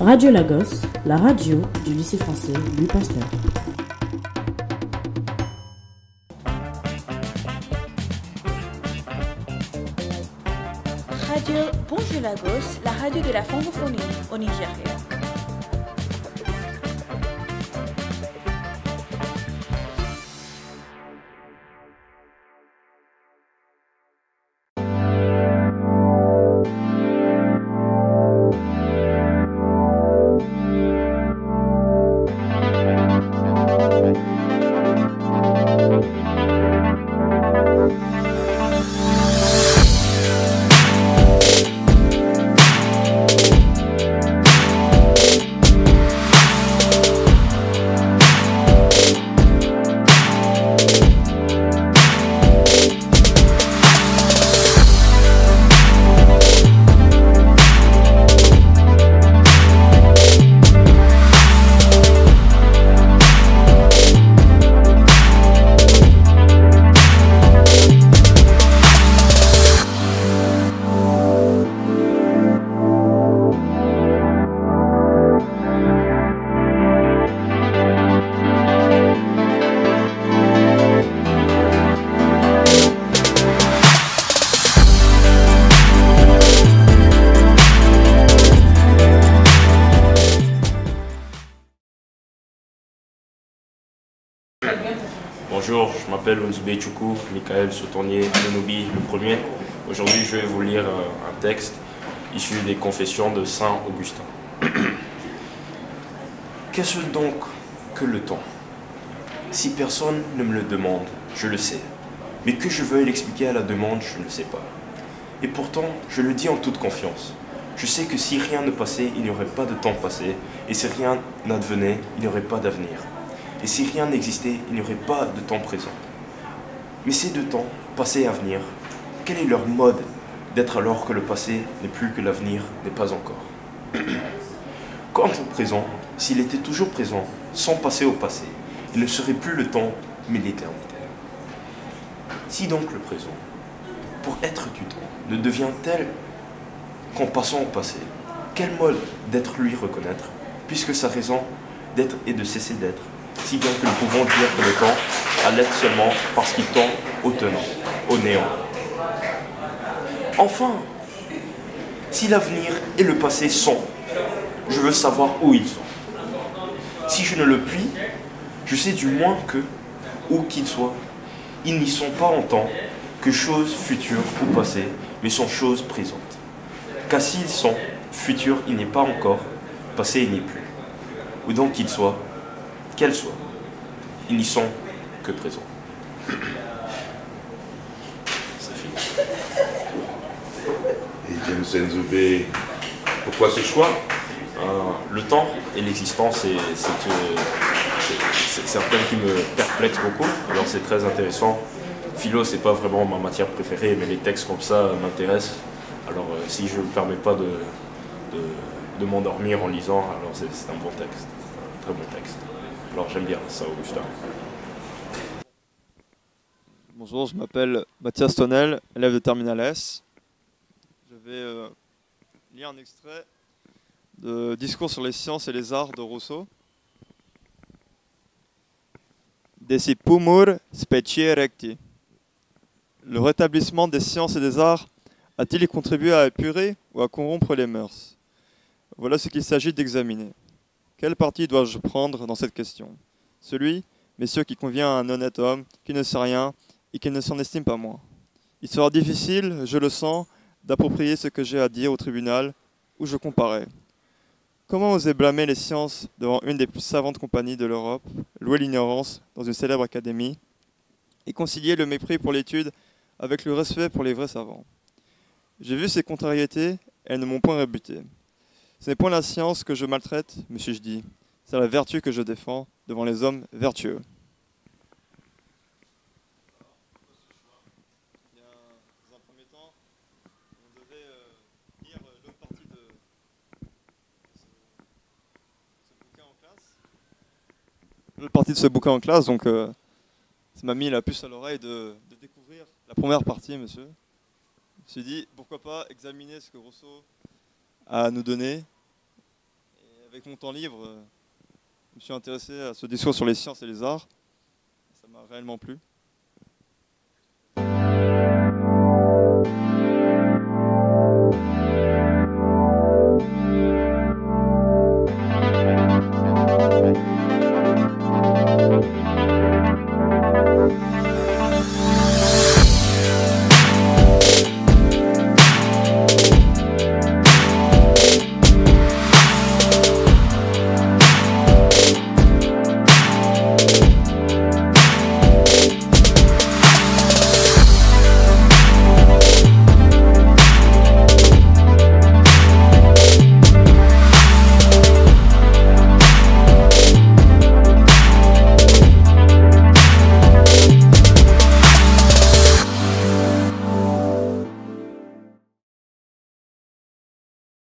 Radio Lagos, la radio du lycée français Louis Pasteur. Radio Bonjour Lagos, la radio de la francophonie au Nigeria. Bonjour, je m'appelle Unzube Choukou, Michael Sotournier Menobi le premier. Aujourd'hui, je vais vous lire un texte issu des Confessions de Saint Augustin. Qu'est-ce donc que le temps? Si personne ne me le demande, je le sais. Mais que je veuille l'expliquer à la demande, je ne le sais pas. Et pourtant, je le dis en toute confiance. Je sais que si rien ne passait, il n'y aurait pas de temps passé. Et si rien n'advenait, il n'y aurait pas d'avenir. Et si rien n'existait, il n'y aurait pas de temps présent. Mais ces deux temps, passé et avenir, quel est leur mode d'être alors que le passé n'est plus que l'avenir n'est pas encore? Quant au présent, s'il était toujours présent, sans passer au passé, il ne serait plus le temps, mais l'éternité. Si donc le présent, pour être du temps, ne devient tel qu'en passant au passé, quel mode d'être lui reconnaître, puisque sa raison d'être et de cesser d'être, si bien que nous pouvons dire que le temps a l'être seulement parce qu'il tend au tenant, au néant. Enfin, si l'avenir et le passé sont, je veux savoir où ils sont. Si je ne le puis, je sais du moins que, où qu'ils soient, ils n'y sont pas en temps que choses futures ou passées, mais sont choses présentes. Car s'ils sont futurs, il n'est pas encore, passé, il n'y est plus. Où donc qu'ils soient, qu'elles soient, ils n'y sont que présents. C'est fini. Et James Nzube, pourquoi ce choix? Le temps et l'existence, c'est un thème qui me perplexe beaucoup. Alors c'est très intéressant. Philo, c'est pas vraiment ma matière préférée, mais les textes comme ça m'intéressent. Alors si je ne me permets pas de m'endormir en lisant, alors c'est un bon texte, un très bon texte. Alors j'aime bien ça, Augustin. Bonjour, je m'appelle Mathias Tonnel, élève de Terminal S. Je vais lire un extrait de Discours sur les sciences et les arts de Rousseau. Decipumur specie recti. Le rétablissement des sciences et des arts a-t-il contribué à épurer ou à corrompre les mœurs? Voilà ce qu'il s'agit d'examiner. Quel parti dois-je prendre dans cette question? Celui, messieurs, qui convient à un honnête homme, qui ne sait rien et qui ne s'en estime pas moins. Il sera difficile, je le sens, d'approprier ce que j'ai à dire au tribunal où je comparais. Comment oser blâmer les sciences devant une des plus savantes compagnies de l'Europe, louer l'ignorance dans une célèbre académie, et concilier le mépris pour l'étude avec le respect pour les vrais savants? J'ai vu ces contrariétés, elles ne m'ont point rebuté. Ce n'est point la science que je maltraite, me suis-je dit, c'est la vertu que je défends devant les hommes vertueux. Dans un premier temps, on devait lire l'autre partie de ce bouquin en classe. L'autre partie de ce bouquin en classe, donc ça m'a mis la puce à l'oreille de découvrir la première partie, monsieur. Je me suis dit, pourquoi pas examiner ce que Rousseau à nous donner. Et avec mon temps libre, je me suis intéressé à ce discours sur les sciences et les arts. Ça m'a réellement plu.